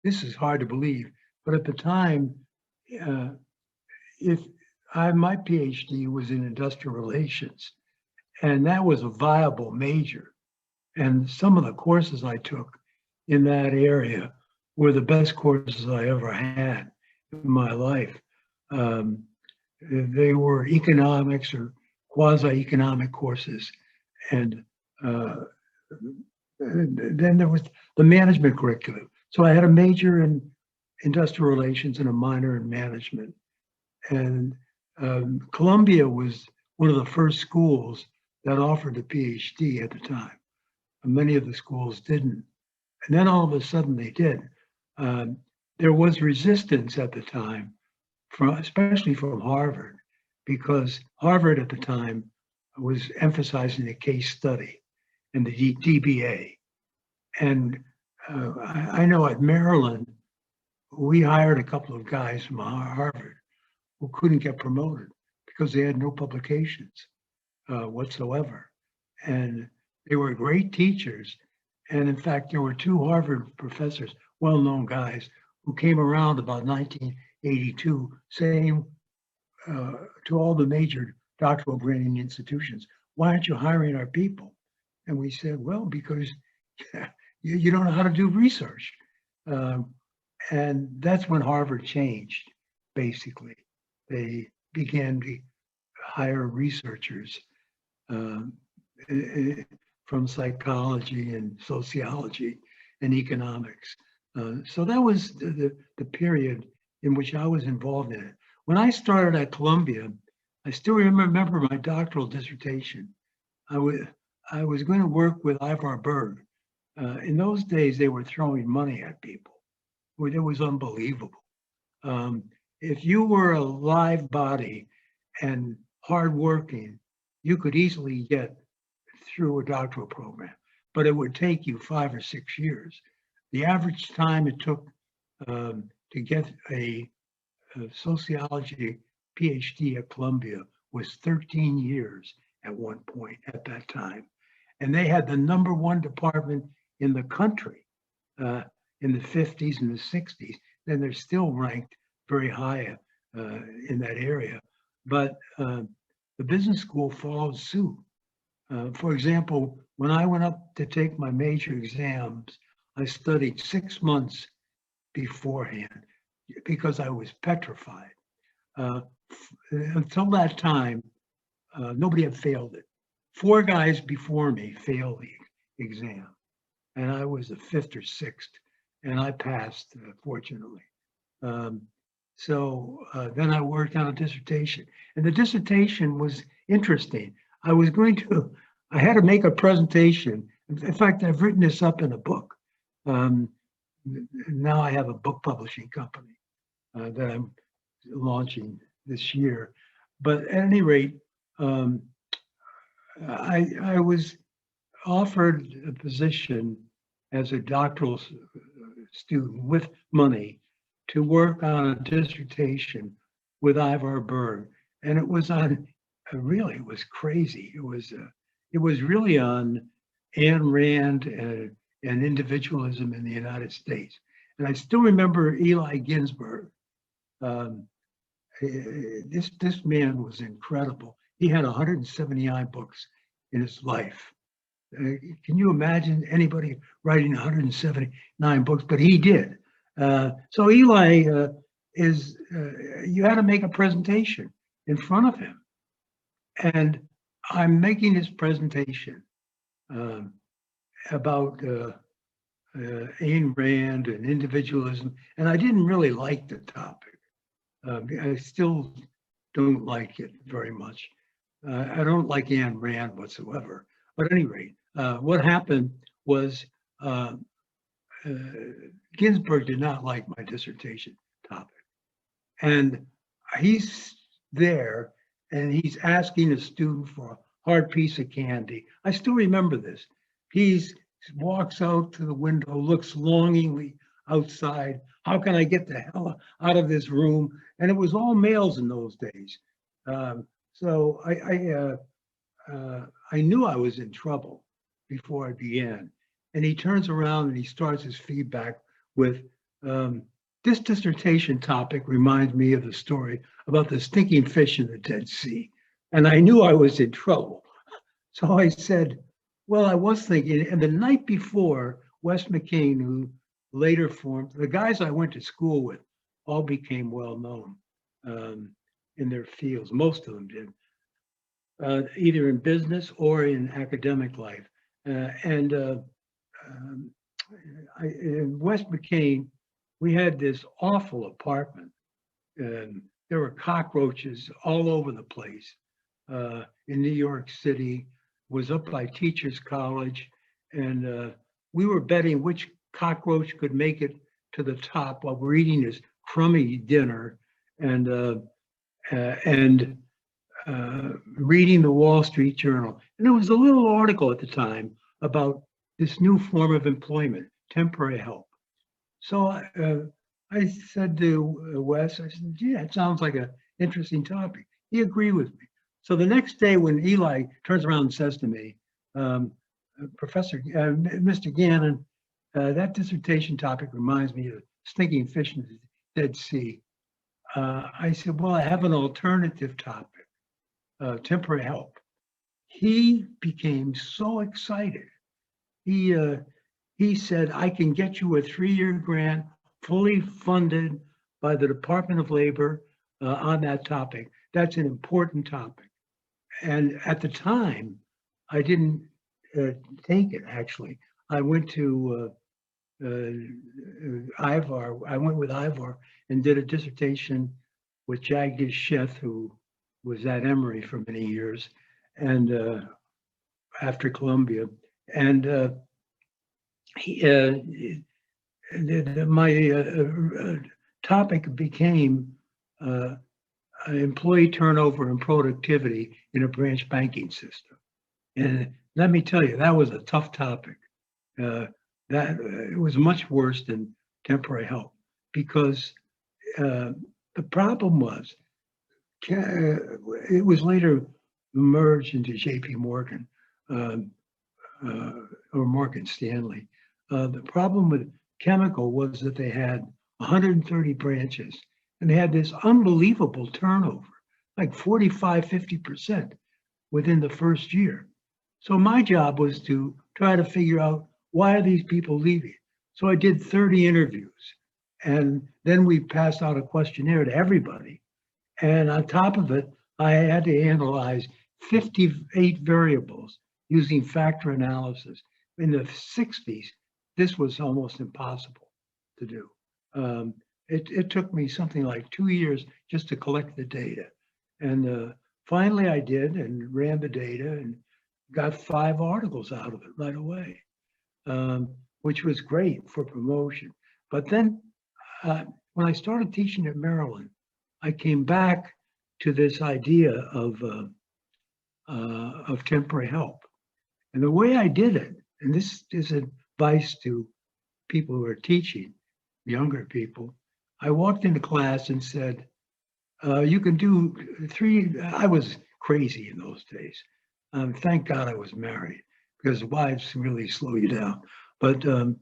this is hard to believe, but at the time, uh, if my PhD was in industrial relations, and that was a viable major. And some of the courses I took in that area were the best courses I ever had in my life. Um, they were economics or quasi-economic courses, and uh, then there was the management curriculum. So I had a major in industrial relations and a minor in management. And Columbia was one of the first schools that offered a PhD at the time. And many of the schools didn't. And then all of a sudden they did. Um, there was resistance at the time, especially from Harvard, because Harvard at the time was emphasizing the case study and the DBA. And I know at Maryland, we hired a couple of guys from Harvard who couldn't get promoted because they had no publications whatsoever. And they were great teachers. And in fact, there were two Harvard professors, well-known guys, who came around about 1982 saying to all the major doctoral granting institutions, why aren't you hiring our people? And we said, well, because you don't know how to do research. And that's when Harvard changed, basically. They began to hire researchers from psychology and sociology and economics. So that was the period in which I was involved in it. When I started at Columbia, I still remember my doctoral dissertation. I was going to work with Ivar Berg. In those days, they were throwing money at people. It was unbelievable. If you were a live body and hardworking, you could easily get through a doctoral program, but it would take you 5 or 6 years. The average time it took to get a sociology PhD at Columbia was 13 years at one point at that time. And they had the #1 department in the country in the 50s and the 60s. Then they're still ranked very high in that area. But the business school followed suit. For example, when I went up to take my major exams, I studied 6 months beforehand because I was petrified. Until that time, nobody had failed it. 4 guys before me failed the exam, and I was the 5th or 6th, and I passed, fortunately. So then I worked on a dissertation, and the dissertation was interesting. I had to make a presentation. In fact, I've written this up in a book. Now I have a book publishing company that I'm launching this year. But at any rate, I was offered a position as a doctoral student with money to work on a dissertation with Ivar Berg. And it was on, really, it was crazy. It was really on Ayn Rand and individualism in the United States. And I still remember Eli Ginsberg. This man was incredible. He had 179 books in his life. Can you imagine anybody writing 179 books? But he did. So Eli you had to make a presentation in front of him. And I'm making this presentation about Ayn Rand and individualism, and I didn't really like the topic. I still don't like it very much. I don't like Ayn Rand whatsoever. But at any rate, what happened was Ginsberg did not like my dissertation topic. And he's there and he's asking a student for a hard piece of candy. I still remember this. He walks out to the window, looks longingly outside. How can I get the hell out of this room? And it was all males in those days. So I knew I was in trouble before I began. And he turns around and he starts his feedback with, This dissertation topic reminds me of the story about the stinking fish in the Dead Sea. And I knew I was in trouble. So I said, well, I was thinking, and the night before, Wes McCain, who later formed, the guys I went to school with all became well known in their fields. Most of them did, either in business or in academic life. And Wes McCain, we had this awful apartment, and there were cockroaches all over the place. In New York City, was up by Teachers College, and we were betting which cockroach could make it to the top while we're eating this crummy dinner and reading the Wall Street Journal. And there was a little article at the time about this new form of employment, temporary help. So I said to Wes, I said, yeah, it sounds like an interesting topic. He agreed with me. So the next day when Eli turns around and says to me, Mr. Gannon, that dissertation topic reminds me of stinking fish in the Dead Sea. I said, well, I have an alternative topic, temporary help. He became so excited. He said, I can get you a 3-year grant, fully funded by the Department of Labor on that topic. That's an important topic. And at the time, I didn't take it, actually. I went to Ivar. I went with Ivar and did a dissertation with Jagdish Sheth, who was at Emory for many years, and after Columbia. And my topic became employee turnover and productivity in a branch banking system. And let me tell you, that was a tough topic. That it was much worse than temporary help, because the problem was it was later merged into JP Morgan or Morgan Stanley. The problem with Chemical was that they had 130 branches and they had this unbelievable turnover, like 45, 50% within the first year. So my job was to try to figure out, why are these people leaving? So I did 30 interviews, and then we passed out a questionnaire to everybody. And on top of it, I had to analyze 58 variables using factor analysis. In the 60s, this was almost impossible to do. It took me something like 2 years just to collect the data. And finally I did, and ran the data and got 5 articles out of it right away, which was great for promotion. But then when I started teaching at Maryland, I came back to this idea of temporary help. And the way I did it, and this is advice to people who are teaching, younger people, I walked into class and said, you can do 3, I was crazy in those days. Thank God I was married, because wives really slow you down. But at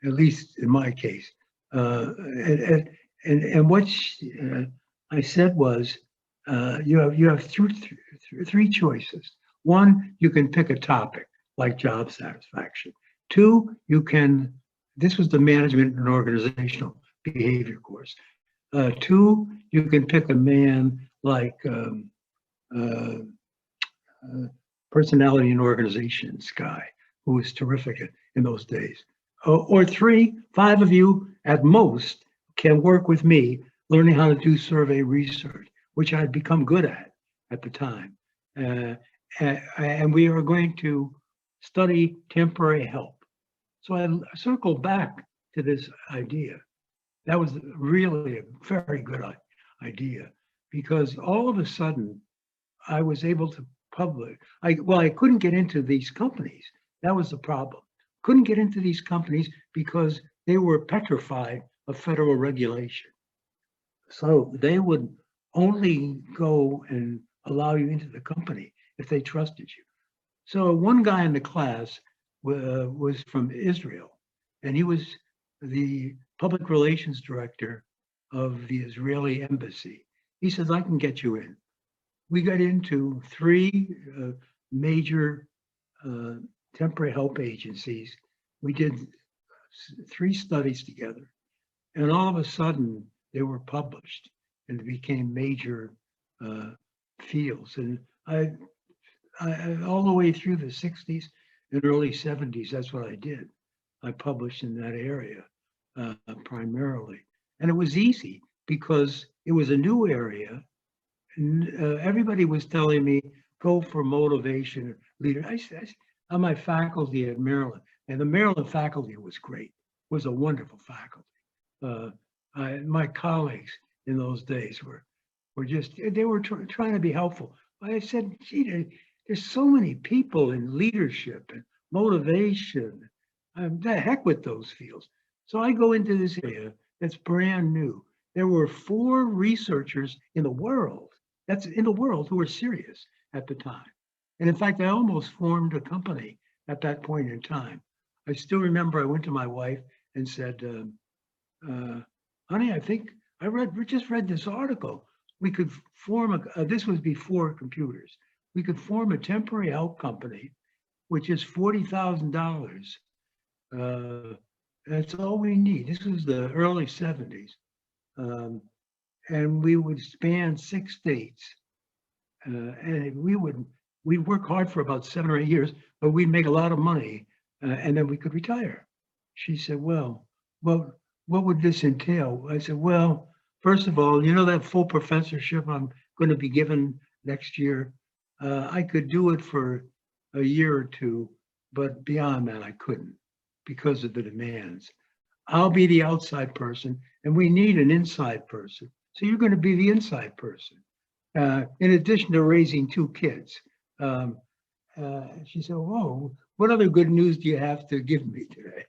least in my case, and what I said was, you have 3 choices. 1, you can pick a topic like job satisfaction. 2, you can, this was the management and organizational behavior course. 2, you can pick a man like personality and organizations guy, who was terrific in those days. Or 3, 5 of you at most can work with me learning how to do survey research, which I'd become good at the time. And we are going to study temporary help. So I circled back to this idea. That was really a very good idea, because all of a sudden I was able to publish. I couldn't get into these companies. That was the problem. Couldn't get into these companies because they were petrified of federal regulation. So they would only go and allow you into the company if they trusted you. So one guy in the class was from Israel, and he was the public relations director of the Israeli embassy. He says, I can get you in. We got into three major temporary help agencies. We did three studies together, and all of a sudden they were published and became major fields. And I all the way through the 60s and early 70s, that's what I did. I published in that area primarily. And it was easy because it was a new area. And, everybody was telling me, go for motivation, leader. On my faculty at Maryland, and the Maryland faculty was great, was a wonderful faculty. My colleagues in those days were just, they were trying to be helpful. I said, gee, there's so many people in leadership and motivation. The heck with those fields. So I go into this area that's brand new. There were 4 researchers in the world, who were serious at the time. And in fact, I almost formed a company at that point in time. I still remember I went to my wife and said, honey, I think we just read this article. We could form this was before computers. We could form a temporary help company, which is $40,000. That's all we need. This was the early 70s. And we would span 6 states. And we'd work hard for about 7 or 8 years, but we'd make a lot of money, and then we could retire. She said, well, what would this entail? I said, well, first of all, that full professorship I'm going to be given next year, I could do it for a year or 2, but beyond that, I couldn't because of the demands. I'll be the outside person, and we need an inside person. So you're going to be the inside person, in addition to raising 2 kids. She said, whoa, what other good news do you have to give me today?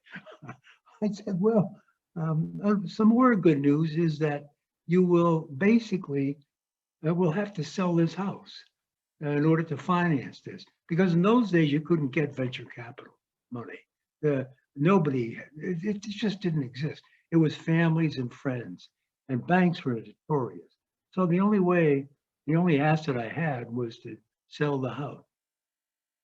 I said, well, some more good news is that you will basically, we'll have to sell this house in order to finance this. Because in those days, you couldn't get venture capital money. It just didn't exist. It was families and friends, and banks were notorious. So the only asset I had was to sell the house.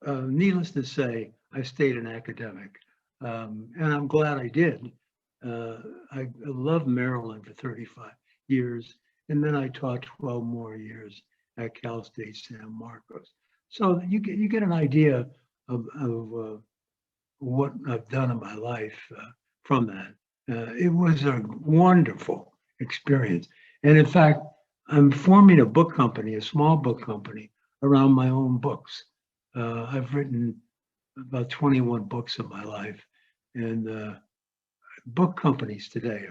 Needless to say, I stayed an academic, and I'm glad I did. I loved Maryland for 35 years, and then I taught 12 more years at Cal State San Marcos. So you get an idea of what I've done in my life from that. It was a wonderful experience. And in fact, I'm forming a book company, a small book company, around my own books. I've written about 21 books in my life, and book companies today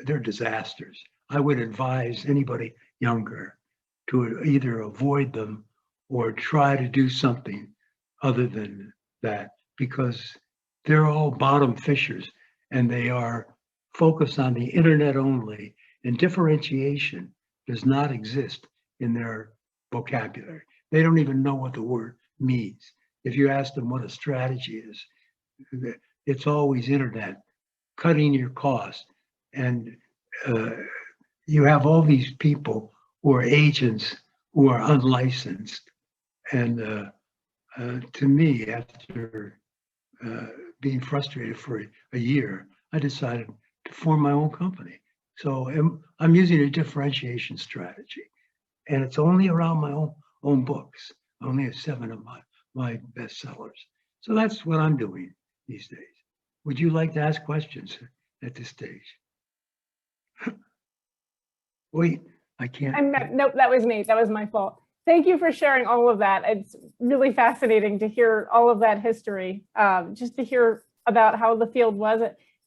they're disasters. I would advise anybody younger to either avoid them or try to do something other than that, because they're all bottom fishers and they are focused on the internet only, and differentiation does not exist in their vocabulary. They don't even know what the word means. If you ask them what a strategy is, it's always internet, cutting your cost. And you have all these people who are agents who are unlicensed. And to me, after being frustrated for a year, I decided to form my own company. So I'm using a differentiation strategy, and it's only around my own books. I only have 7 of my bestsellers. So that's what I'm doing these days. Would you like to ask questions at this stage? Wait, I can't. Nope, that was me. That was my fault. Thank you for sharing all of that. It's really fascinating to hear all of that history, just to hear about how the field was,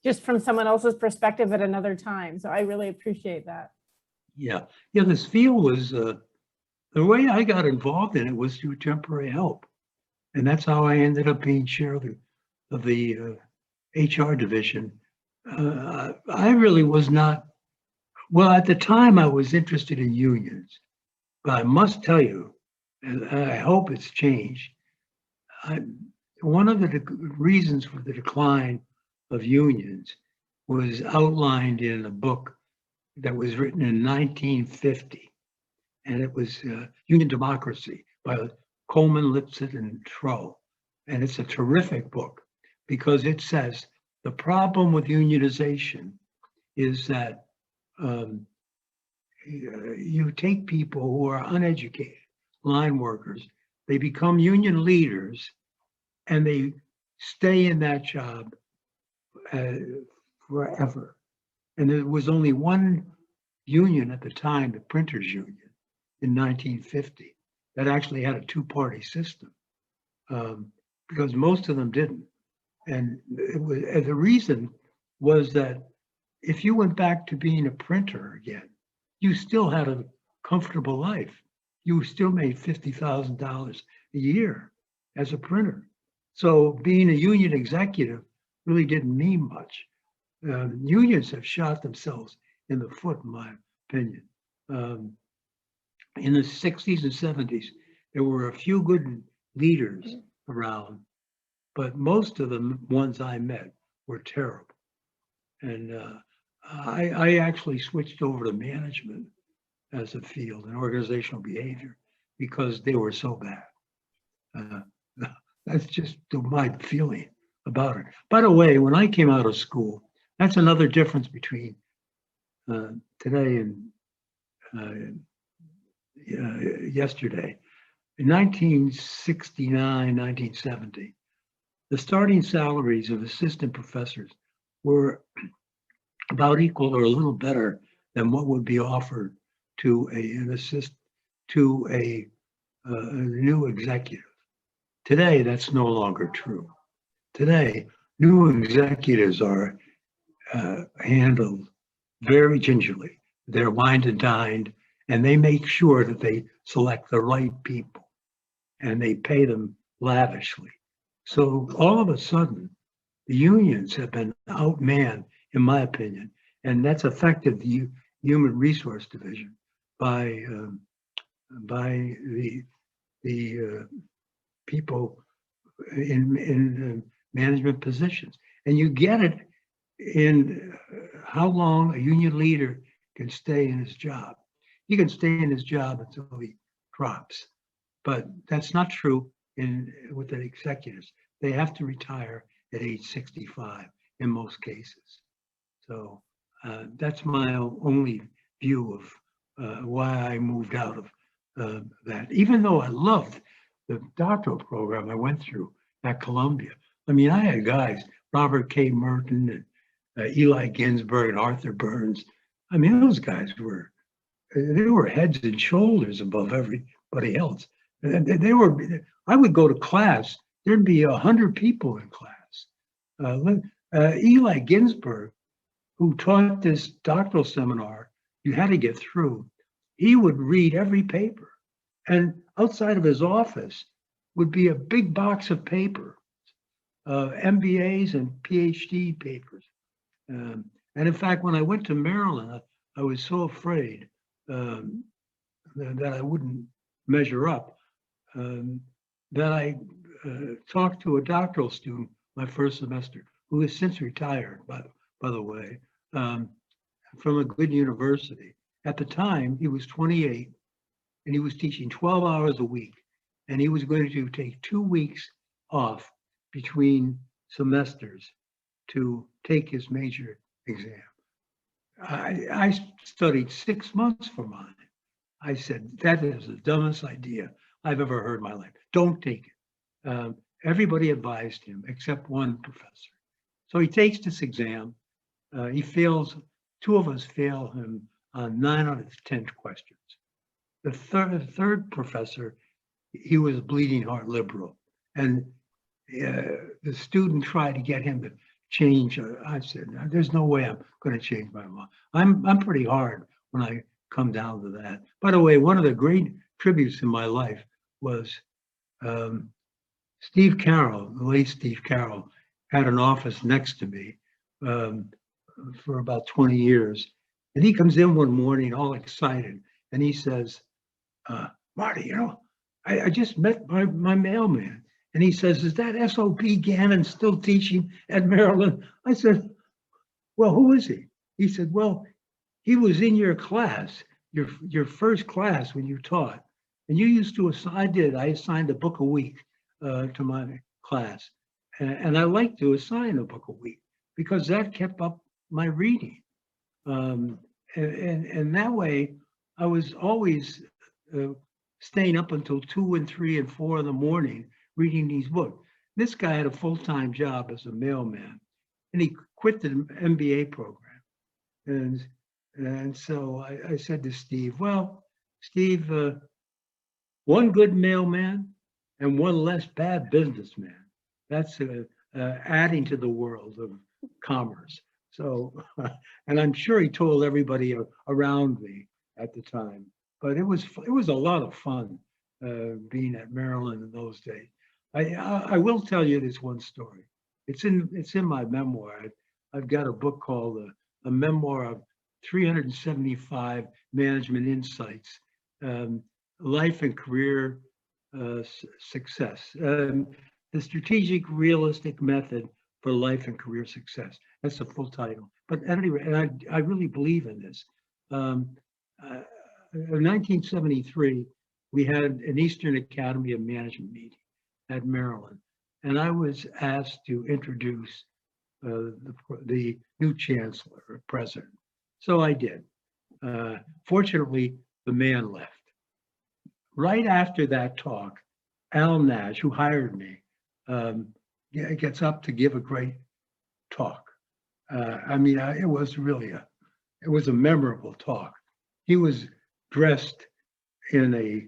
just from someone else's perspective at another time. So I really appreciate that. Yeah, this field was, the way I got involved in it was through temporary help. And that's how I ended up being chair of the HR division. I really was not, well, at the time I was interested in unions, but I must tell you, and I hope it's changed, one of the reasons for the decline of unions was outlined in a book that was written in 1950. And it was Union Democracy by Coleman, Lipset, and Trow. And it's a terrific book because it says the problem with unionization is that you take people who are uneducated, line workers, they become union leaders, and they stay in that job forever. And there was only one union at the time, the Printers Union, in 1950, that actually had a two-party system, because most of them didn't. And the reason was that if you went back to being a printer again, you still had a comfortable life. You still made $50,000 a year as a printer. So being a union executive really didn't mean much. Unions have shot themselves in the foot, in my opinion. In the 60s and 70s, there were a few good leaders around, but most of the ones I met were terrible. And I actually switched over to management as a field and organizational behavior because they were so bad. That's just my feeling about it. By the way, when I came out of school, that's another difference between today and yesterday. In 1969, 1970, the starting salaries of assistant professors were about equal or a little better than what would be offered to a new executive. Today, that's no longer true. Today, new executives are handled very gingerly. They're wined and dined, and they make sure that they select the right people, and they pay them lavishly. So all of a sudden, the unions have been outmanned, in my opinion, and that's affected the Human Resource Division by the people in management positions. And you get it in how long a union leader can stay in his job. He can stay in his job until he drops, but that's not true with the executives. They have to retire at age 65 in most cases. So that's my only view of why I moved out of that, even though I loved the doctoral program I went through at Columbia. I mean, I had guys, Robert K. Merton and Eli Ginsberg and Arthur Burns. I mean, those guys were heads and shoulders above everybody else. I would go to class, there'd be 100 people in class. Eli Ginsberg, who taught this doctoral seminar, you had to get through, he would read every paper. And outside of his office would be a big box of paper, MBAs and PhD papers. And in fact, when I went to Maryland, I was so afraid that I wouldn't measure up, that I talked to a doctoral student my first semester, who has since retired, by the way, from a good university. At the time, he was 28, and he was teaching 12 hours a week, and he was going to take 2 weeks off between semesters to take his major exam. I studied 6 months for mine. I said, that is the dumbest idea I've ever heard in my life. Don't take it. Everybody advised him except one professor. So he takes this exam. He fails, 2 of us fail him on 9 out of 10 questions. The third professor, he was a bleeding heart liberal. And the student tried to get him to change. I said, there's no way I'm going to change my mind. I'm pretty hard when I come down to that. By the way, one of the great tributes in my life was Steve Carroll, the late Steve Carroll, had an office next to me for about 20 years. And he comes in one morning all excited, and he says, Marty, you know, I just met my mailman. And he says, is that SOP Gannon still teaching at Maryland? I said, well, who is he? He said, well, he was in your class, your first class when you taught. And you used to assign, I assigned a book a week to my class. And I like to assign a book a week because that kept up my reading. And that way, I was always staying up until 2 and 3 and 4 in the morning reading these books. This guy had a full-time job as a mailman, and he quit the MBA program. And so I said to Steve, well, Steve, one good mailman and one less bad businessman. That's adding to the world of commerce. So, and I'm sure he told everybody around me at the time, but it was a lot of fun being at Maryland in those days. I will tell you this one story. It's in my memoir. I've got a book called a memoir of 375 management insights, life and career success, the strategic realistic method for life and career success. That's the full title. But anyway, and I really believe in this. In 1973, we had an Eastern Academy of Management meeting at Maryland, and I was asked to introduce the new chancellor or president. So I did. Fortunately, the man left. Right after that talk, Al Nash, who hired me, gets up to give a great talk. I mean, it was really a memorable talk. He was dressed in a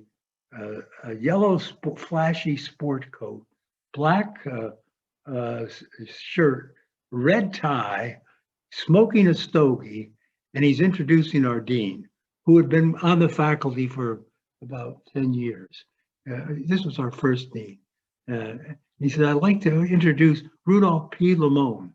yellow flashy sport coat, black shirt, red tie, smoking a stogie, and he's introducing our dean, who had been on the faculty for about 10 years. This was our first dean. He said, I'd like to introduce Rudolph P. Lamone.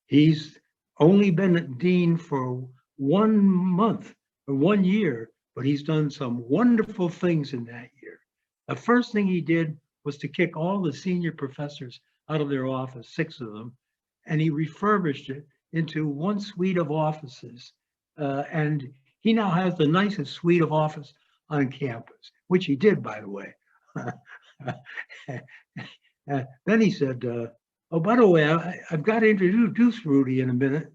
He's only been a dean for 1 month or 1 year, but he's done some wonderful things in that year. The first thing he did was to kick all the senior professors out of their office, 6 of them, and he refurbished it into one suite of offices. And he now has the nicest suite of office on campus, which he did, by the way. Then he said, oh, by the way, I've got to introduce Rudy in a minute.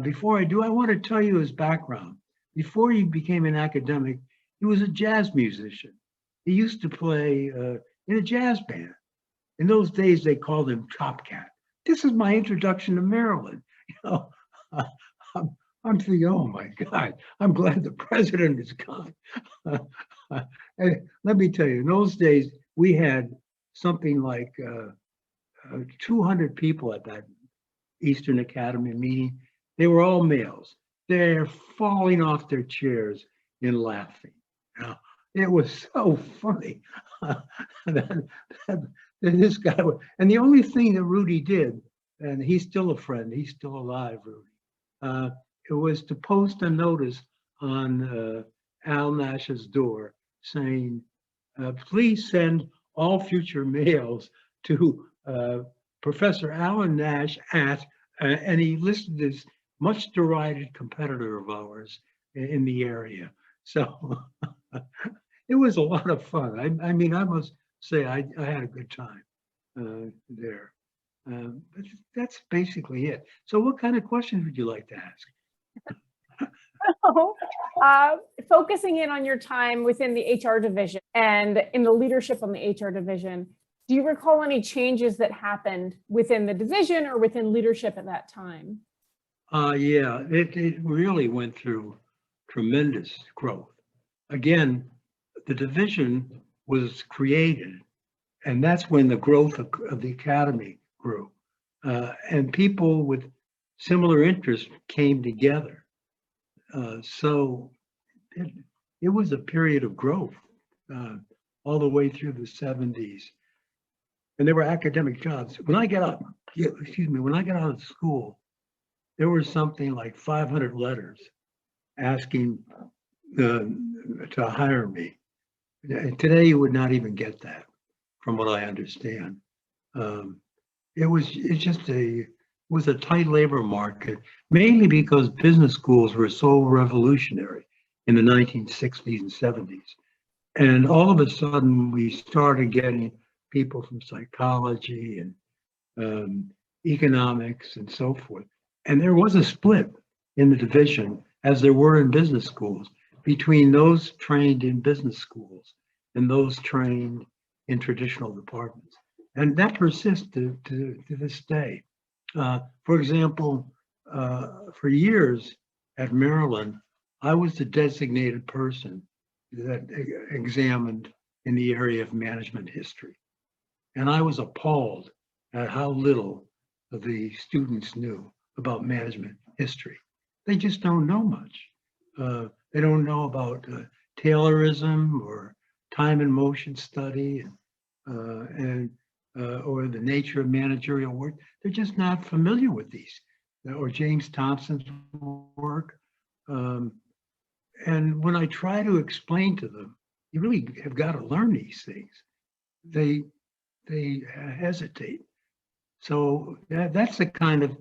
Before I do, I want to tell you his background. Before he became an academic, he was a jazz musician. He used to play in a jazz band. In those days, they called him Top Cat. This is my introduction to Maryland. You know, I'm thinking, oh my God, I'm glad the president is gone. And let me tell you, in those days, we had something like 200 people at that Eastern Academy meeting. They were all males. They're falling off their chairs in laughing. You know, it was so funny. This guy, and the only thing that Rudy did, and he's still a friend, he's still alive, Rudy, it was to post a notice on Al Nash's door saying, please send all future mails to Professor Alan Nash at, and he listed this much derided competitor of ours in the area. So it was a lot of fun. I mean, I must say I had a good time there. But that's basically it. So what kind of questions would you like to ask? Focusing in on your time within the HR division and in the leadership on the HR division, do you recall any changes that happened within the division or within leadership at that time? Yeah, it really went through tremendous growth. Again, the division was created, and that's when the growth of the academy grew. And people with similar interests came together. So it was a period of growth all the way through the 70s. And there were academic jobs. When I got out, when I got out of school, there were something like 500 letters asking to hire me. Today, you would not even get that, from what I understand. It's just was a tight labor market, mainly because business schools were so revolutionary in the 1960s and 70s. And all of a sudden, we started getting people from psychology and economics and so forth. And there was a split in the division, as there were in business schools, between those trained in business schools and those trained in traditional departments. And that persists to this day. For example, for years at Maryland, I was the designated person that examined in the area of management history. And I was appalled at how little the students knew about management history. They just don't know much. They don't know about Taylorism or time and motion study and or the nature of managerial work. They're just not familiar with these, or James Thompson's work. And when I try to explain to them, you really have got to learn these things, they hesitate. So that's the kind of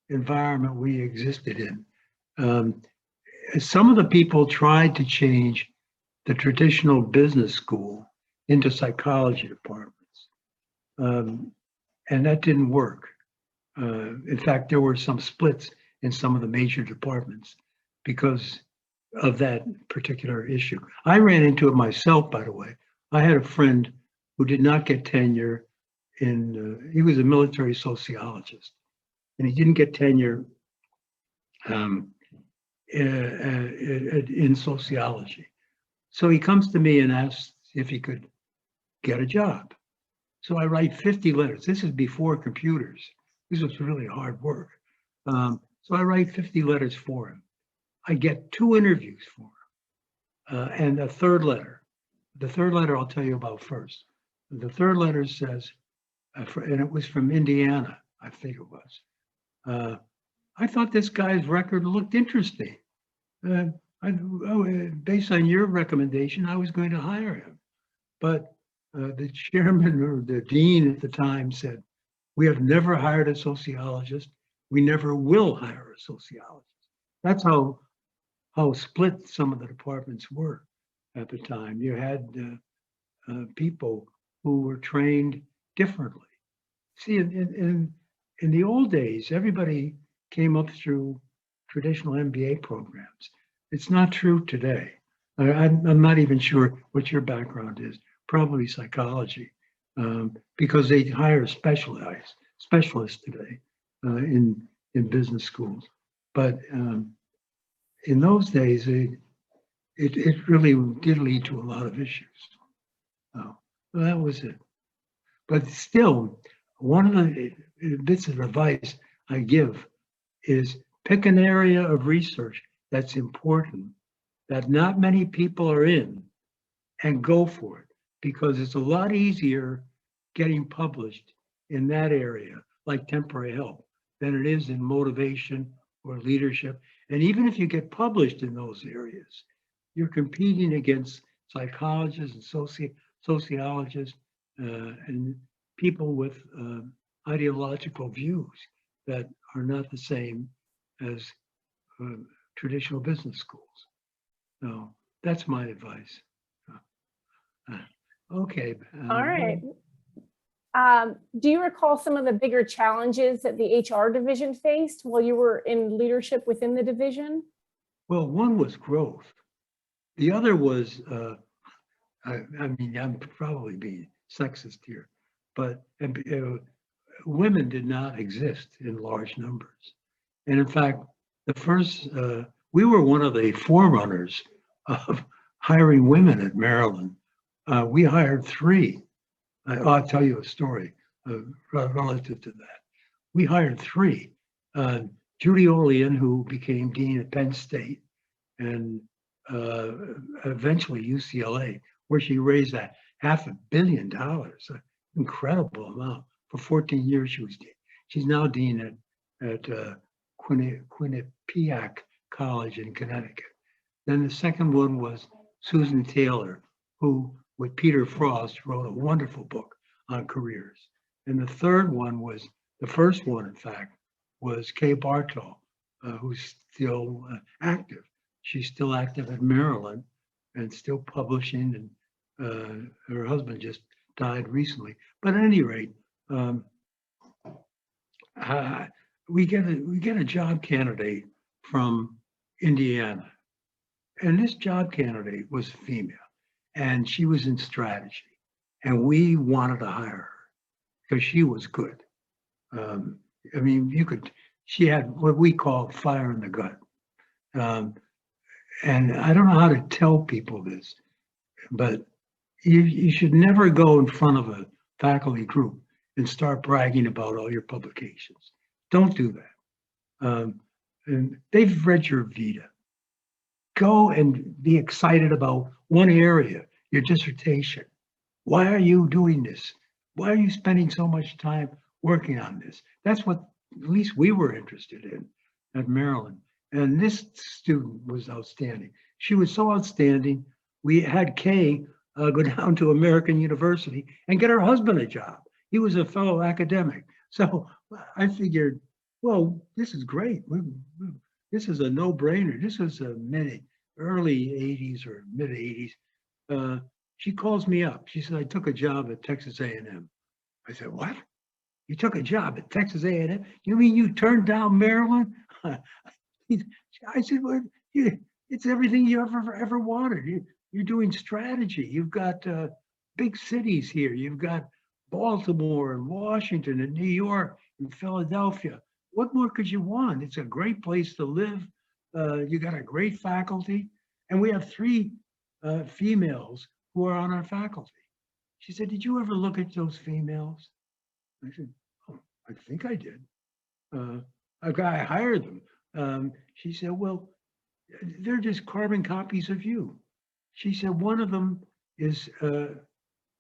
environment we existed in. Some of the people tried to change the traditional business school into psychology departments. And that didn't work. In fact, there were some splits in some of the major departments because of that particular issue. I ran into it myself, by the way. I had a friend who did not get tenure he was a military sociologist, and he didn't get tenure in sociology. So he comes to me and asks if he could get a job. So I write 50 letters. This is before computers. This was really hard work. So I write 50 letters for him. I get 2 interviews for him and a third letter. The third letter I'll tell you about first. The third letter says, and it was from Indiana, I think it was. I thought this guy's record looked interesting. Based on your recommendation, I was going to hire him. But the chairman or the dean at the time said, we have never hired a sociologist. We never will hire a sociologist. That's how split some of the departments were at the time. You had people who were trained differently. See, in the old days, everybody came up through traditional MBA programs. It's not true today. I'm not even sure what your background is, probably psychology, because they hire specialists today in business schools. But in those days, it really did lead to a lot of issues. Well, that was it. But still, one of the bits of advice I give is pick an area of research that's important, that not many people are in, and go for it, because it's a lot easier getting published in that area, like temporary help, than it is in motivation or leadership. And even if you get published in those areas, you're competing against psychologists and sociologists and people with ideological views that are not the same as traditional business schools. So that's my advice. Okay. All right. Do you recall some of the bigger challenges that the HR division faced while you were in leadership within the division? Well, one was growth. The other was, I mean, I'm probably being sexist here, but women did not exist in large numbers. And in fact, we were one of the forerunners of hiring women at Maryland. We hired 3. I'll tell you a story relative to that. We hired 3. Judy Olean, who became dean at Penn State, and eventually UCLA, where she raised that $500 million, an incredible amount. For 14 years, she was dean. She's now dean at Quinnipiac College in Connecticut. Then the second one was Susan Taylor, who, with Peter Frost, wrote a wonderful book on careers. And the third one was, the first one, in fact, was Kay Bartow, who's still active. She's still active at Maryland and still publishing, and her husband just died recently. But at any rate, we get a job candidate from Indiana, and this job candidate was female, and she was in strategy, and we wanted to hire her because she was good. I mean, she had what we call fire in the gut. And I don't know how to tell people this, but you should never go in front of a faculty group and start bragging about all your publications. Don't do that. And they've read your Vita. Go and be excited about one area, your dissertation. Why are you doing this? Why are you spending so much time working on this? That's what at least we were interested in at Maryland. And this student was outstanding. She was so outstanding. We had Kay go down to American University and get her husband a job. He was a fellow academic. So I figured, well, this is great. This is a no-brainer. This was a early 80s or mid 80s. She calls me up. She said, I took a job at Texas A&M. I said, what? You took a job at Texas A&M? You mean you turned down Maryland? I said, well, it's everything you ever wanted. You're doing strategy. You've got big cities here. You've got Baltimore and Washington and New York and Philadelphia. What more could you want? It's a great place to live. You got a great faculty. And we have 3 females who are on our faculty. She said, did you ever look at those females? I said, oh, I think I did. I hired them. She said, well, they're just carbon copies of you. She said, one of them is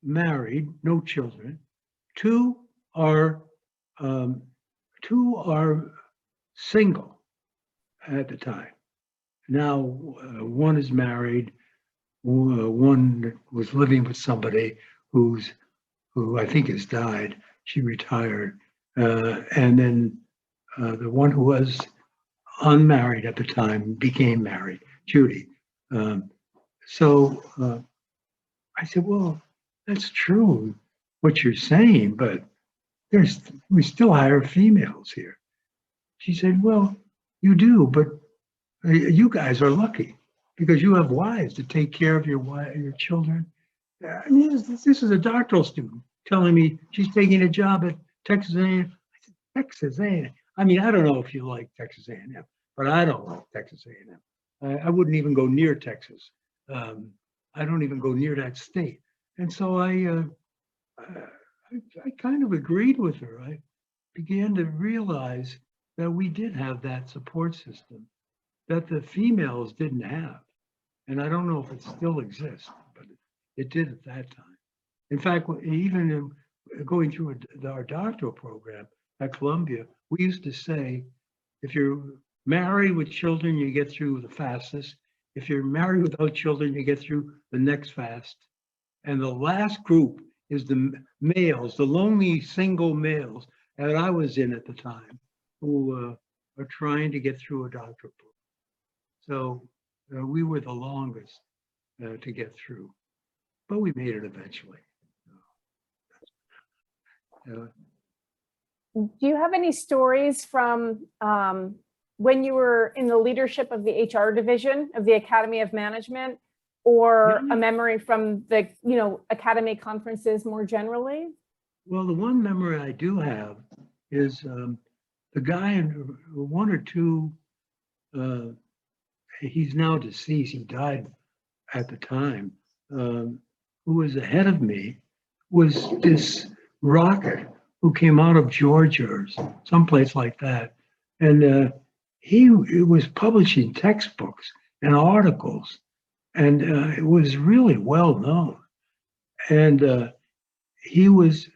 married, no children. 2 are single at the time. Now, one is married. One was living with somebody who I think has died. She retired. And then the one who was unmarried at the time became married, Judy. So I said, well, that's true what you're saying, but we still hire females here. She said, well, you do, but you guys are lucky because you have wives to take care of your children. I mean, this is a doctoral student telling me she's taking a job at Texas A&M. I said, Texas A&M? I mean, I don't know if you like Texas A&M, but I don't like Texas A&M. I wouldn't even go near Texas. I don't even go near that state. And so I kind of agreed with her. I began to realize that we did have that support system that the females didn't have. And I don't know if it still exists, but it did at that time. In fact, even going through our doctoral program at Columbia, we used to say, if you're married with children, you get through the fastest. If you're married without children, you get through the next fast. And the last group is the males, the lonely single males that I was in at the time, who are trying to get through a doctoral program. So we were the longest to get through, but we made it eventually. Do you have any stories from when you were in the leadership of the HR division of the Academy of Management, or a memory from the Academy conferences more generally? Well, the one memory I do have is the guy in 1 or 2. He's now deceased. He died at the time. Who was ahead of me was this rocket who came out of Georgia or someplace like that, and he was publishing textbooks and articles, and it was really well known. And he was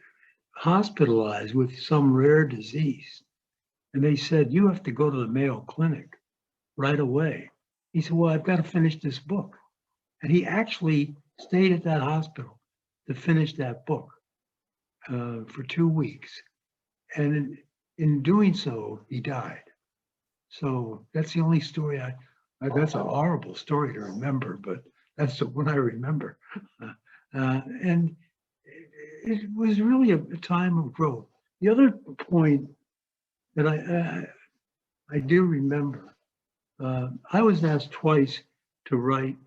hospitalized with some rare disease, and they said, you have to go to the Mayo Clinic right away. He said, well, I've got to finish this book. And he actually stayed at that hospital to finish that book for 2 weeks. And in doing so, he died. So that's the only story that's a horrible story to remember, but that's the one I remember. And it was really a time of growth. The other point that I do remember, I was asked twice to write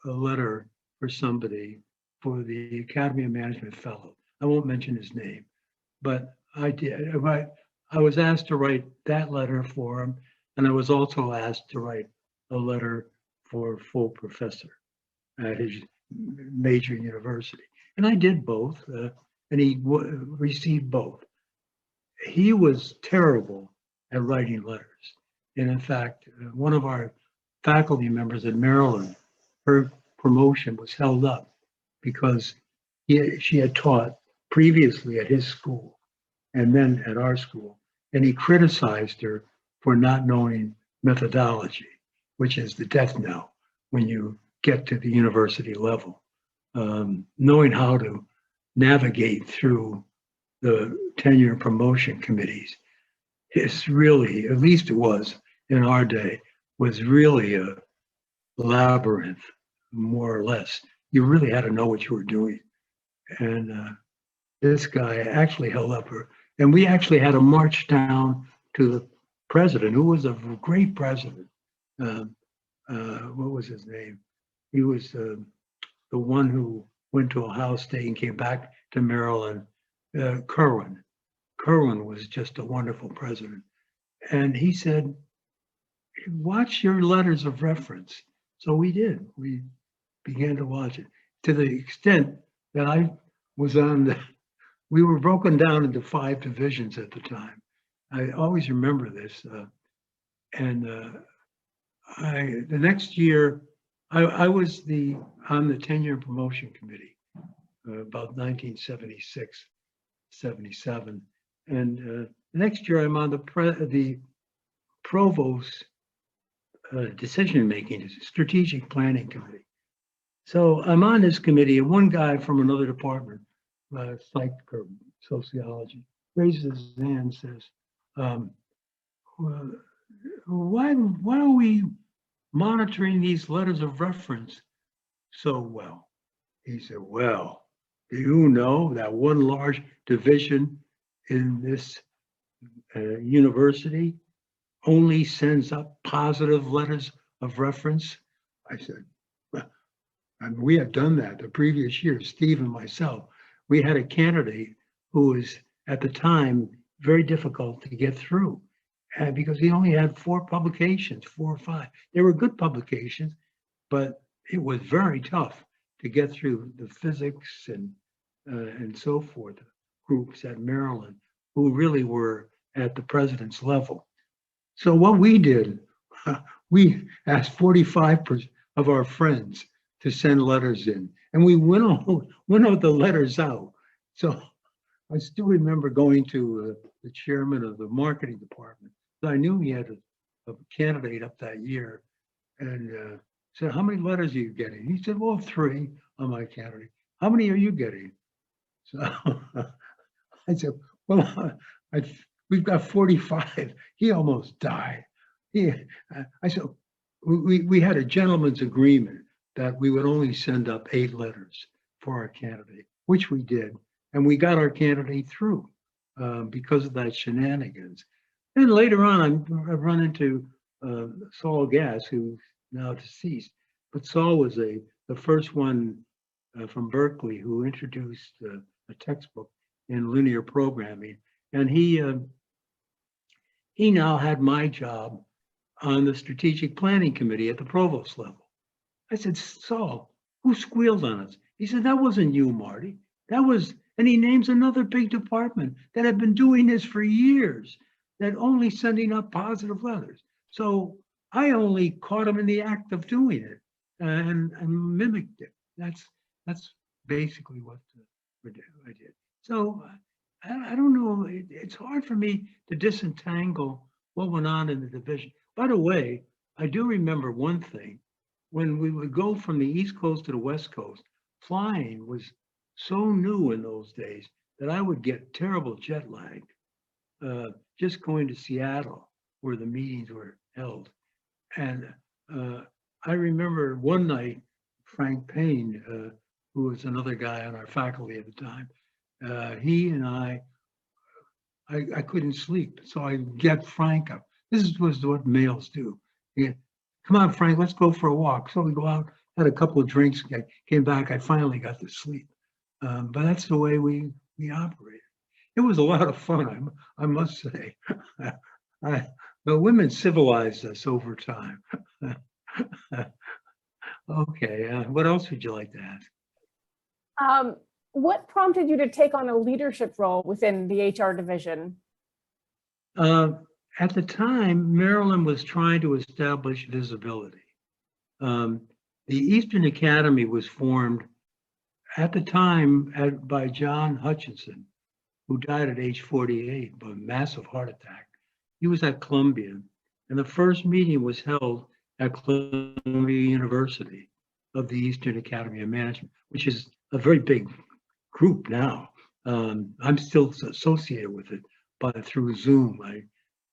a letter for somebody for the Academy of Management Fellow. I won't mention his name, but I did. I was asked to write that letter for him, and I was also asked to write a letter for full professor at his major university. And I did both, and he received both. He was terrible at writing letters. And in fact, one of our faculty members at Maryland, her promotion was held up because she had taught previously at his school and then at our school. And he criticized her for not knowing methodology, which is the death knell when you get to the university level. Knowing how to navigate through the tenure and promotion committees is really, at least it was in our day, was really a labyrinth, more or less. You really had to know what you were doing. And this guy actually held up her, and we actually had to march down to the president, who was a great president. What was his name? He was the one who went to Ohio State and came back to Maryland. Kerwin. Kerwin was just a wonderful president. And he said, watch your letters of reference. So we did. We began to watch it to the extent that I was we were broken down into 5 divisions at the time. I always remember this. The next year, I was on the tenure and promotion committee, about 1976, 77. And the next year I'm on the provost decision-making, strategic planning committee. So I'm on this committee, and one guy from another department, psych or sociology, raises his hand and says, why are we monitoring these letters of reference so well? He said, well, do you know that one large division in this university only sends up positive letters of reference? I said, well, we had done that the previous year, Steve and myself. We had a candidate who was at the time very difficult to get through because he only had 4 publications, 4 or 5. They were good publications, but it was very tough to get through the physics and so forth groups at Maryland who really were at the president's level. So what we did, we asked 45% of our friends to send letters in, and we winnowed the letters out. So I still remember going to the chairman of the marketing department. So I knew he had a candidate up that year, and said, how many letters are you getting? He said, well, 3 on my candidate. How many are you getting? So I said, well, we've got 45. He almost died. I said, we had a gentleman's agreement that we would only send up 8 letters for our candidate, which we did. And we got our candidate through because of that shenanigans. And later on, I've run into Saul Gass, who's now deceased. But Saul was the first one from Berkeley who introduced a textbook in linear programming. And he now had my job on the strategic planning committee at the provost level. I said, Saul, who squealed on us? He said, that wasn't you, Marty. That was, and he names another big department that had been doing this for years, that only sending up positive letters. So I only caught him in the act of doing it and mimicked it. That's basically what I did. So I don't know. It's hard for me to disentangle what went on in the division. By the way, I do remember one thing. When we would go from the East Coast to the West Coast, flying was so new in those days that I would get terrible jet lag. just going to Seattle where the meetings were held. And I remember one night, Frank Payne, who was another guy on our faculty at the time, he and I couldn't sleep. So I get Frank up. This was what males do. Yeah, come on, Frank, let's go for a walk. So we go out, had a couple of drinks, came back. I finally got to sleep. But that's the way we operated. It was a lot of fun, I must say. The women civilized us over time. Okay, what else would you like to ask? What prompted you to take on a leadership role within the HR division? At the time, Maryland was trying to establish visibility. The Eastern Academy was formed at the time by John Hutchinson, who died at age 48 by a massive heart attack. He was at Columbia, and the first meeting was held at Columbia University of the Eastern Academy of Management, which is a very big group now. I'm still associated with it, but through Zoom.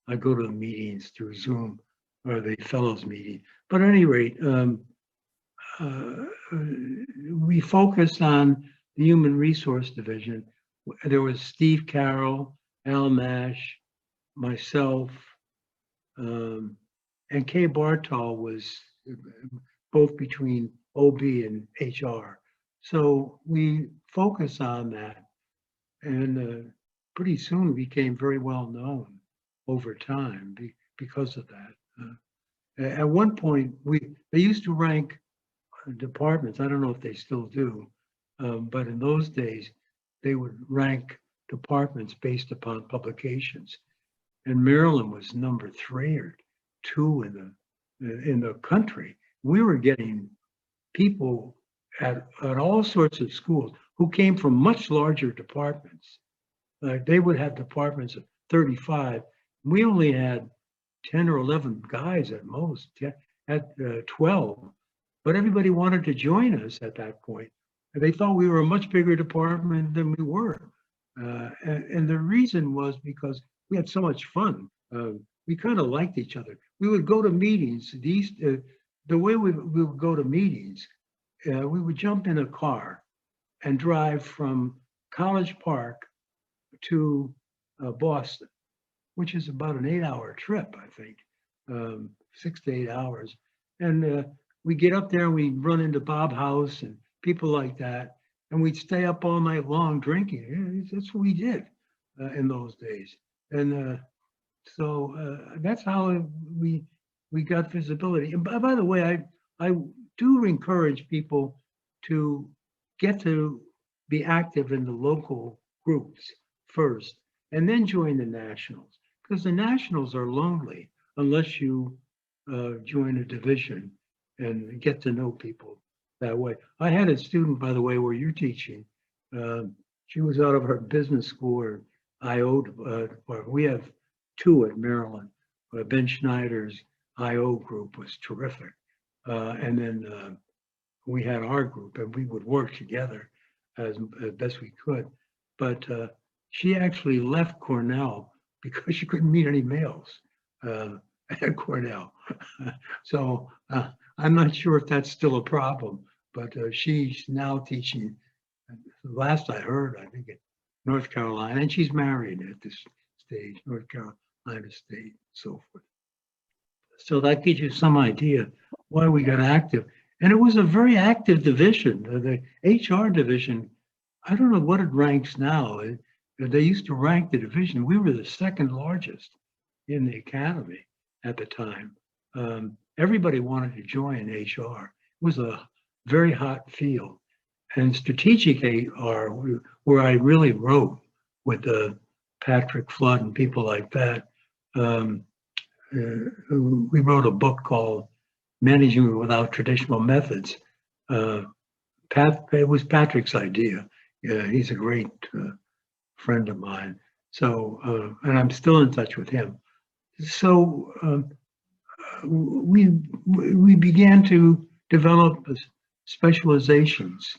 I go to the meetings through Zoom or the fellows meeting. But at any rate, we focused on the Human Resource Division. There was Steve Carroll, Al Mash, myself, and Kay Bartol was both between OB and HR. So we focused on that, and pretty soon became very well known over time because of that. At one point, they used to rank departments. I don't know if they still do, but in those days, they would rank departments based upon publications. And Maryland was number 3 or 2 in the country. We were getting people at all sorts of schools who came from much larger departments. They would have departments of 35. We only had 10 or 11 guys at most, at 12. But everybody wanted to join us at that point. They thought we were a much bigger department than we were. And the reason was because we had so much fun. We kind of liked each other. We would go to meetings. The way we would go to meetings, we would jump in a car and drive from College Park to Boston, which is about an 8-hour trip, I think, 6 to 8 hours. And we get up there and we run into Bob House and people like that, and we'd stay up all night long drinking. That's what we did in those days. And so that's how we got visibility. And by the way, I do encourage people to get to be active in the local groups first, and then join the nationals, because the nationals are lonely unless you join a division and get to know people that way. I had a student, by the way, where you're teaching. She was out of her business school or IO. We have 2 at Maryland. Ben Schneider's IO group was terrific. And then we had our group, and we would work together as best we could. But she actually left Cornell because she couldn't meet any males at Cornell. So I'm not sure if that's still a problem, but she's now teaching, last I heard, I think at North Carolina, and she's married at this stage, North Carolina State, so forth. So that gives you some idea why we got active. And it was a very active division. The HR division, I don't know what it ranks now. They used to rank the division. We were the 2nd largest in the academy at the time. Everybody wanted to join HR. It was a very hot field. And strategic HR, where I really wrote with Patrick Flood and people like that, we wrote a book called Managing Without Traditional Methods. It was Patrick's idea. He's a great friend of mine. So, and I'm still in touch with him. So we began to develop specializations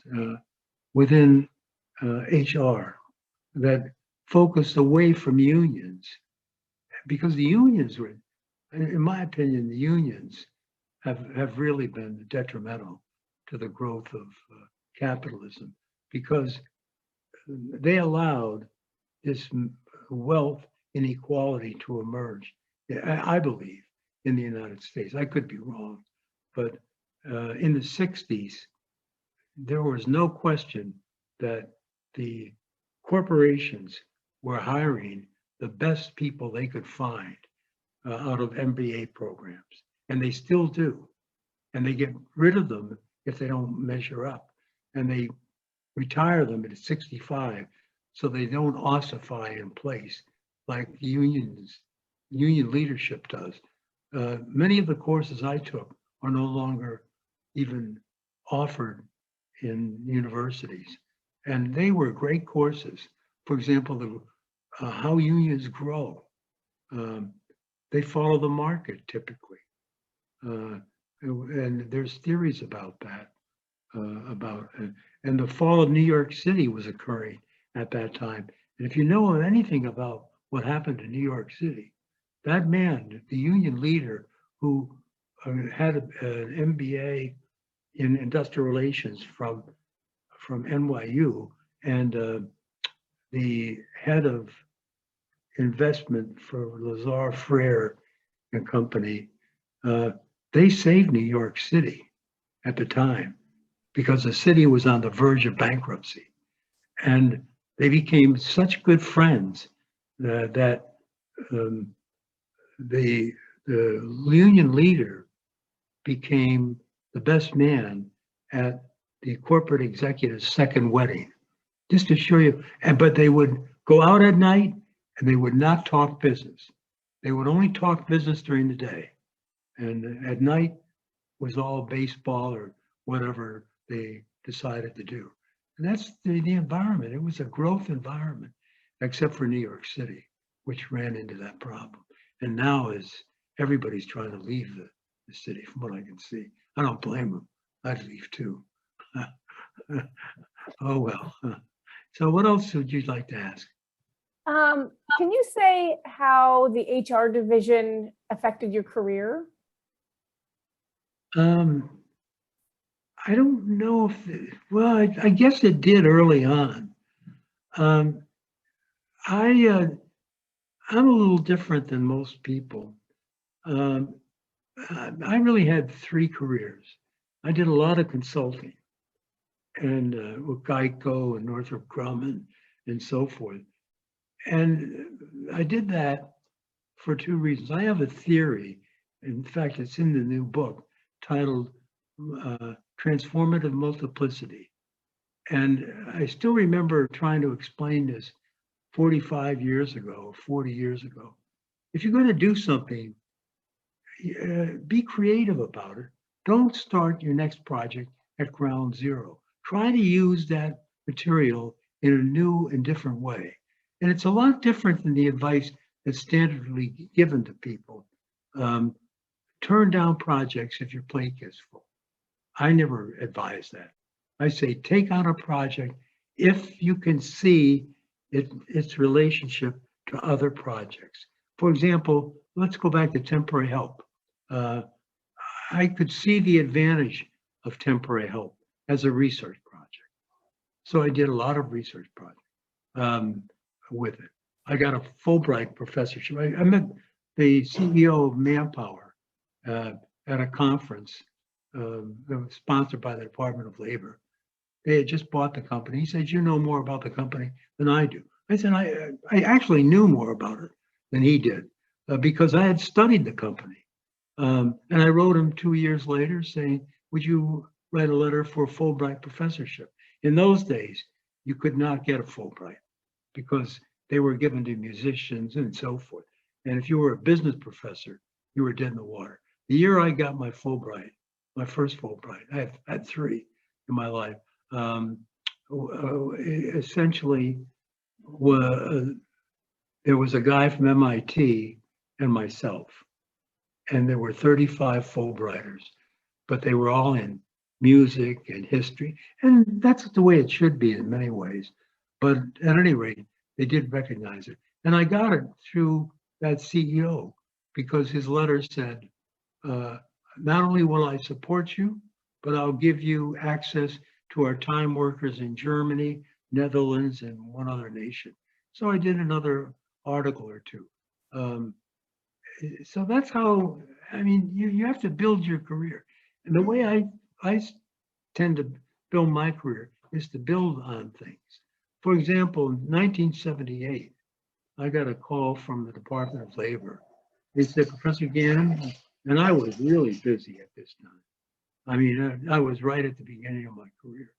within HR that focus away from unions, because the unions were, in my opinion, the unions have really been detrimental to the growth of capitalism, because they allowed this wealth inequality to emerge, I believe, in the United States. I could be wrong, but in the 60s, there was no question that the corporations were hiring the best people they could find out of MBA programs, and they still do. And they get rid of them if they don't measure up, and they retire them at 65 so they don't ossify in place like union leadership does. Many of the courses I took are no longer even offered in universities, and they were great courses. For example, how unions grow. They follow the market typically, and there's theories about that. And the fall of New York City was occurring at that time. And if you know anything about what happened in New York City, that man, the union leader who had an MBA in industrial relations from NYU, and the head of investment for Lazar Frere and company, they saved New York City at the time because the city was on the verge of bankruptcy. And they became such good friends that the union leader became the best man at the corporate executive's second wedding, just to show you. But they would go out at night and they would not talk business. They would only talk business during the day. And at night was all baseball or whatever they decided to do. And that's the environment. It was a growth environment, except for New York City, which ran into that problem. And now everybody's trying to leave the city, from what I can see. I don't blame them. I'd leave too. Oh, well. So what else would you like to ask? Can you say how the HR division affected your career? I don't know well, I guess it did early on. I'm a little different than most people. I really had three careers. I did a lot of consulting, and with Geico and Northrop Grumman and so forth. And I did that for two reasons. I have a theory, in fact, it's in the new book, titled Transformative Multiplicity. And I still remember trying to explain this 45 years ago, 40 years ago. If you're going to do something, be creative about it. Don't start your next project at ground zero. Try to use that material in a new and different way. And it's a lot different than the advice that's standardly given to people. Turn down projects if your plate gets full. I never advise that. I say take on a project if you can see its relationship to other projects. For example, let's go back to temporary help. I could see the advantage of temporary help as a research project. So I did a lot of research projects with it. I got a Fulbright professorship. I met the CEO of Manpower at a conference that was sponsored by the Department of Labor. They had just bought the company. He said, "You know more about the company than I do." I said, I actually knew more about it than he did because I had studied the company. And I wrote him 2 years later saying, "Would you write a letter for a Fulbright professorship?" In those days, you could not get a Fulbright because they were given to musicians and so forth. And if you were a business professor, you were dead in the water. The year I got my Fulbright, my first Fulbright, I had three in my life, essentially there was a guy from MIT and myself, and there were 35 Fulbrighters, but they were all in music and history, and that's the way it should be in many ways. But at any rate, they did recognize it. And I got it through that CEO because his letter said, not only will I support you, but I'll give you access to our time workers in Germany, Netherlands, and one other nation. So I did another article or two. So that's how, I mean, you have to build your career. And the way I tend to build my career is to build on things. For example, in 1978, I got a call from the Department of Labor. They said, Professor Gannon, and I was really busy at this time. I mean, I was right at the beginning of my career,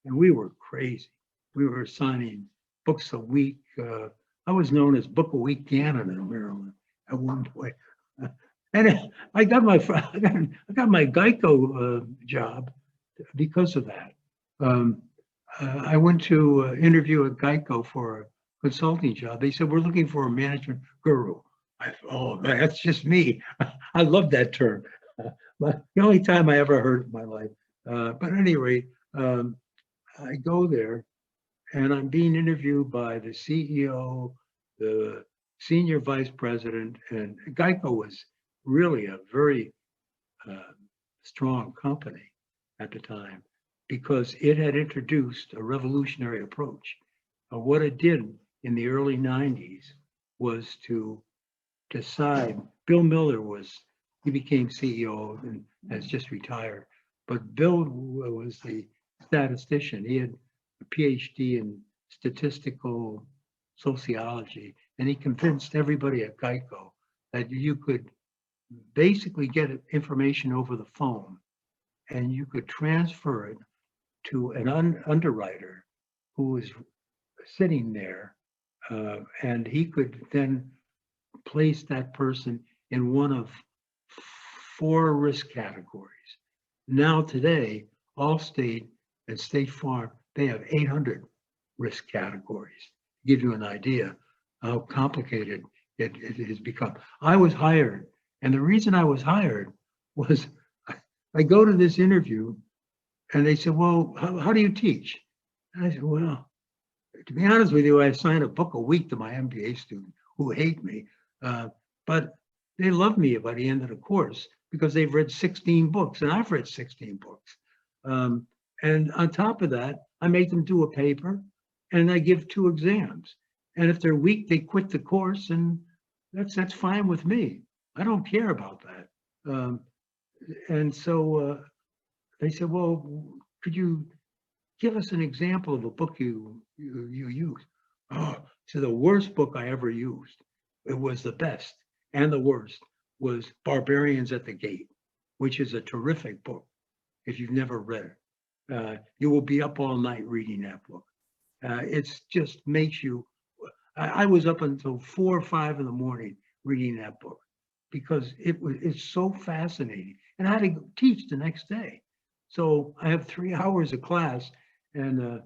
and we were crazy. We were signing books a week. I was known as Book a Week Gannon in Maryland at one point. And I got my Geico job because of that. I went to interview at Geico for a consulting job. They said, we're looking for a management guru. I thought, oh, man, that's just me. I love that term. But the only time I ever heard in my life. But at any rate, I go there and I'm being interviewed by the CEO, the senior vice president, and Geico was really a very strong company at the time because it had introduced a revolutionary approach. What it did in the early 90s was to decide, Bill Miller he became CEO and has just retired, but Bill was the statistician. He had a PhD in statistical sociology, and he convinced everybody at Geico that you could basically get information over the phone and you could transfer it to an underwriter who was sitting there, and he could then place that person in one of 4 risk categories. Now today, Allstate and State Farm, they have 800 risk categories. To give you an idea how complicated it has become. I was hired, and the reason I was hired was I go to this interview and they said, well, how do you teach? And I said, well, to be honest with you, I assign a book a week to my MBA student who hate me, but they love me by the end of the course because they've read 16 books and I've read 16 books. And on top of that, I make them do a paper and I give 2 exams. And if they're weak, they quit the course, and that's fine with me. I don't care about that. And so they said, well, could you give us an example of a book you use? Oh, so the worst book I ever used, it was the best and the worst, was Barbarians at the Gate, which is a terrific book. If you've never read it, you will be up all night reading that book. It's just makes you, I was up until 4 or 5 in the morning reading that book because it's so fascinating. And I had to teach the next day. So I have 3 hours of class, and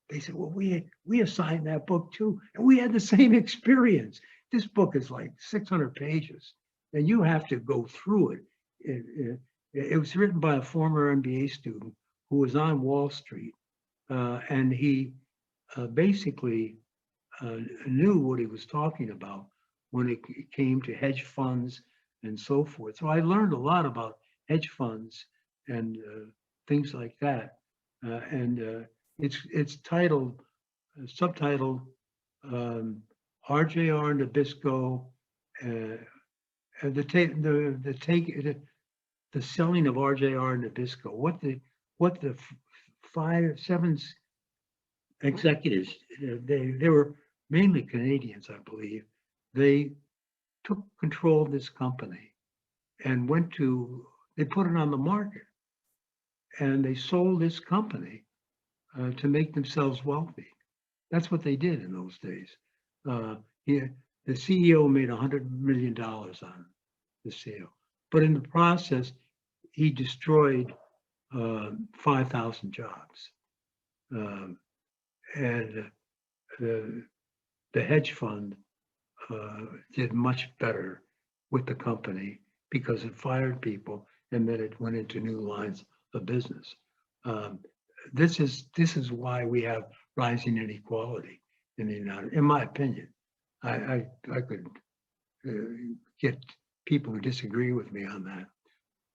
they said, well, we assigned that book too. And we had the same experience. This book is like 600 pages and you have to go through it. It was written by a former MBA student who was on Wall Street, and he basically knew what he was talking about when it came to hedge funds and so forth. So I learned a lot about hedge funds and things like that. And it's titled, subtitled, RJR Nabisco, the selling of RJR Nabisco. What the 7 executives, they were mainly Canadians, I believe. They took control of this company and they put it on the market, and they sold this company to make themselves wealthy. That's what they did in those days. The CEO made $100 million on the sale, but in the process, he destroyed 5,000 jobs. And the hedge fund did much better with the company because it fired people and then it went into new lines of business. This is why we have rising inequality. in the United, in my opinion. I could get people who disagree with me on that,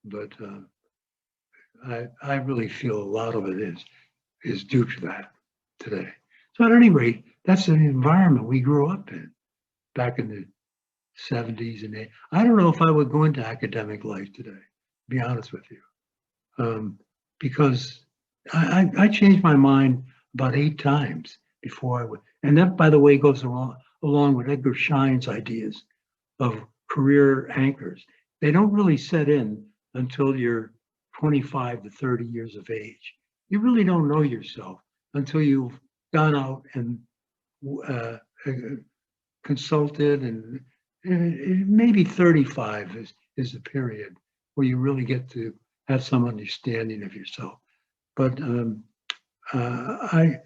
but I really feel a lot of it is due to that today. So at any rate, that's the environment we grew up in back in the 70s and 80s. I don't know if I would go into academic life today, to be honest with you, because I changed my mind about 8 times before I would. And that, by the way, goes along with Edgar Schein's ideas of career anchors. They don't really set in until you're 25 to 30 years of age. You really don't know yourself until you've gone out and consulted, and maybe 35 is the period where you really get to have some understanding of yourself. But I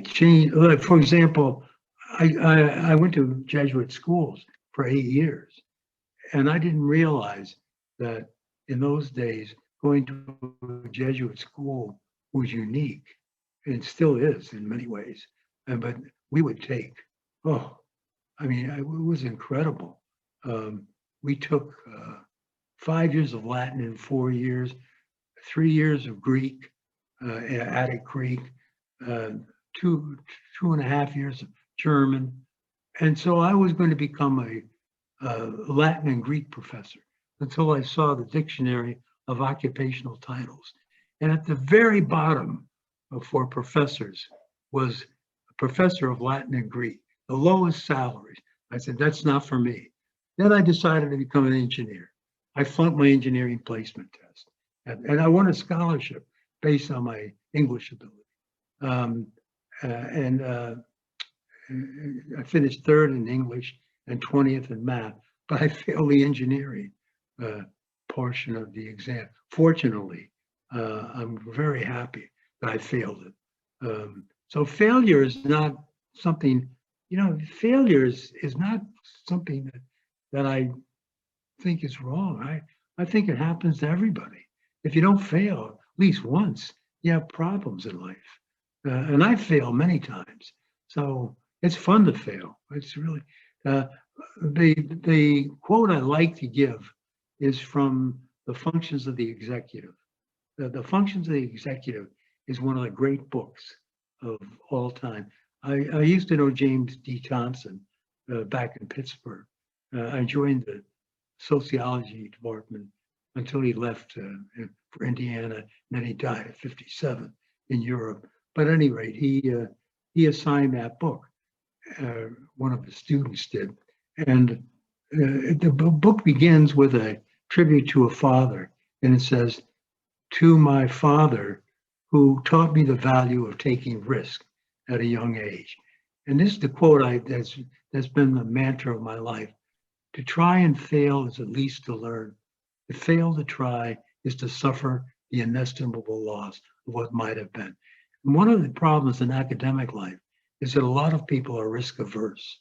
changed. For example, I went to Jesuit schools for 8 years, and I didn't realize that in those days going to a Jesuit school was unique, and still is in many ways. But we would take, I mean, it was incredible. We took 5 years of Latin in 4 years, 3 years of Greek, Attic Greek, 2.5 years of German. And so I was going to become a Latin and Greek professor until I saw the dictionary of occupational titles. And at the very bottom for professors was a professor of Latin and Greek, the lowest salaries. I said, that's not for me. Then I decided to become an engineer. I flunked my engineering placement test, and I won a scholarship based on my English ability. I finished 3rd in English and 20th in math, but I failed the engineering portion of the exam. Fortunately, I'm very happy that I failed it. So failure is not something, failure is not something that I think is wrong. I think it happens to everybody. If you don't fail at least once, you have problems in life. And I failed many times. So it's fun to fail. It's really, the quote I like to give is from The Functions of the Executive. The Functions of the Executive is one of the great books of all time. I used to know James D. Thompson back in Pittsburgh. I joined the sociology department until he left for Indiana, and then he died at 57 in Europe. But at any rate, he assigned that book. One of the students did. And the book begins with a tribute to a father. And it says, "To my father, who taught me the value of taking risk at a young age." And this is the quote that's been the mantra of my life. To try and fail is at least to learn. To fail to try is to suffer the inestimable loss of what might have been. And one of the problems in academic life is that a lot of people are risk averse.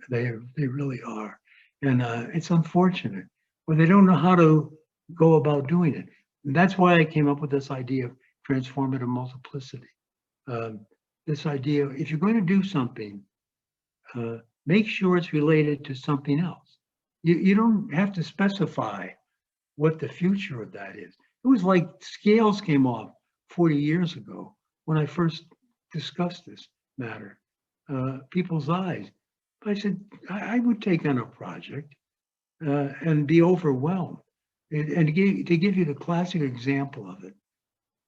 They really are. And it's unfortunate, but they don't know how to go about doing it. And that's why I came up with this idea of transformative multiplicity. This idea, if you're going to do something, make sure it's related to something else. You don't have to specify what the future of that is. It was like scales came off 40 years ago when I first discussed this matter, people's eyes. I said, I would take on a project and be overwhelmed. And to give you the classic example of it,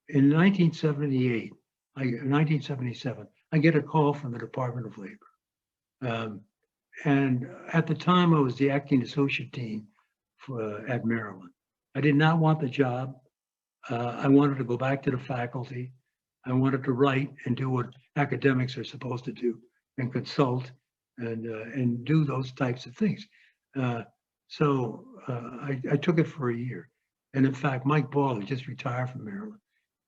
in 1977, I get a call from the Department of Labor. And at the time, I was the acting associate dean at Maryland. I did not want the job. I wanted to go back to the faculty. I wanted to write and do what academics are supposed to do and consult and do those types of things. So I took it for a year. And in fact, Mike Ball, who just retired from Maryland,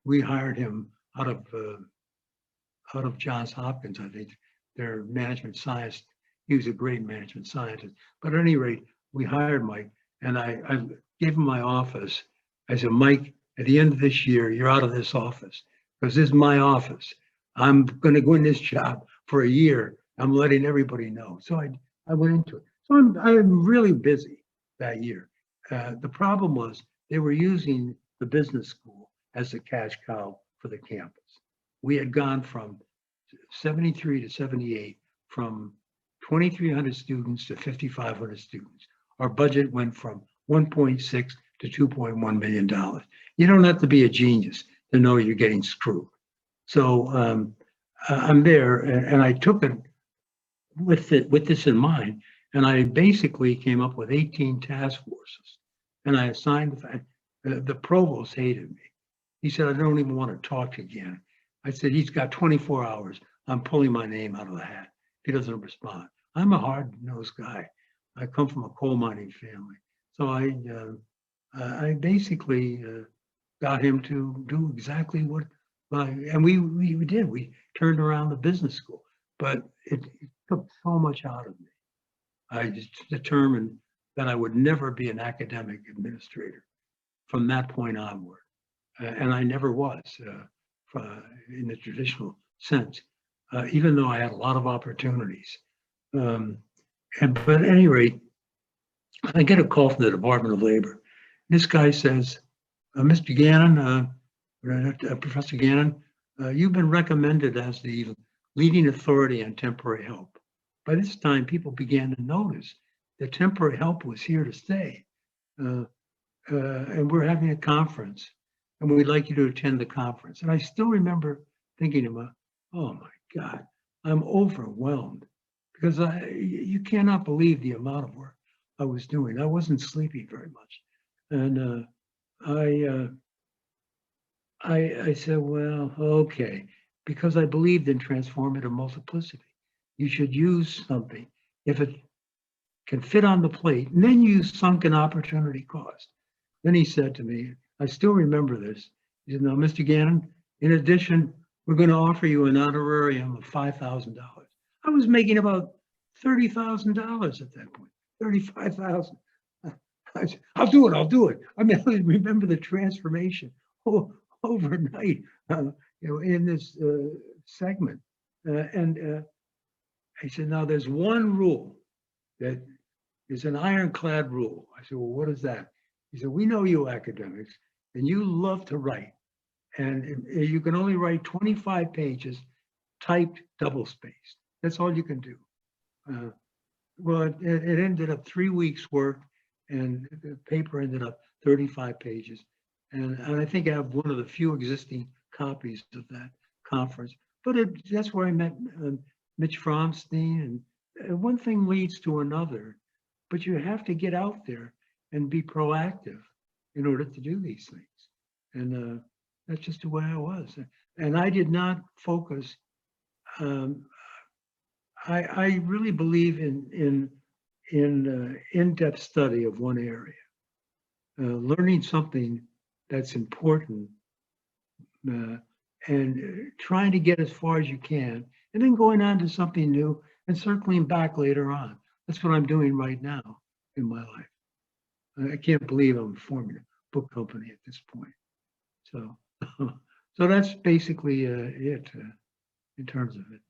we hired him out of Johns Hopkins, I think, their management science. He was a great management scientist. But at any rate, we hired Mike, and I gave him my office. I said, Mike, at the end of this year, you're out of this office because this is my office. I'm going to go in this job for a year. I'm letting everybody know. So I went into it. So I'm really busy that year. The problem was they were using the business school as the cash cow for the campus. We had gone from 73 to 78, from 2,300 students to 5,500 students. Our budget went from 1.6 to $2.1 million. You don't have to be a genius to know you're getting screwed. So I'm there, and I took it with this in mind, and I basically came up with 18 task forces, and I assigned the provost hated me. He said, I don't even want to talk again. I said, he's got 24 hours. I'm pulling my name out of the hat. He doesn't respond. I'm a hard-nosed guy. I come from a coal mining family. So I basically got him to do exactly what, and we did. We turned around the business school, but it took so much out of me. I just determined that I would never be an academic administrator from that point onward. And I never was in the traditional sense, even though I had a lot of opportunities. But at any rate, I get a call from the Department of Labor. This guy says, Mr. Gannon, Professor Gannon, you've been recommended as the leading authority on temporary help. By this time, people began to notice that temporary help was here to stay. And we're having a conference, and we'd like you to attend the conference. And I still remember thinking about, oh my God, I'm overwhelmed, because you cannot believe the amount of work I was doing. I wasn't sleeping very much. And I said, well, okay, because I believed in transformative multiplicity. You should use something if it can fit on the plate, and then use sunken opportunity cost. Then he said to me, I still remember this. He said, now, Mr. Gannon, in addition, we're going to offer you an honorarium of $5,000. I was making about $30,000 at that point, 35,000. I'll do it. I mean, I remember the transformation overnight, in this segment. And I said, now there's one rule that is an ironclad rule. I said, well, what is that? He said, we know you academics, and you love to write. And you can only write 25 pages, typed double-spaced. That's all you can do. Well, it ended up 3 weeks' work, and the paper ended up 35 pages. And I think I have one of the few existing copies of that conference. But that's where I met Mitch Fromstein, and one thing leads to another. But you have to get out there and be proactive in order to do these things. And that's just the way I was. And I did not focus. I really believe in in-depth study of one area, learning something that's important, and trying to get as far as you can, and then going on to something new and circling back later on. That's what I'm doing right now in my life. I can't believe I'm forming a book company at this point. So, so that's basically it in terms of it.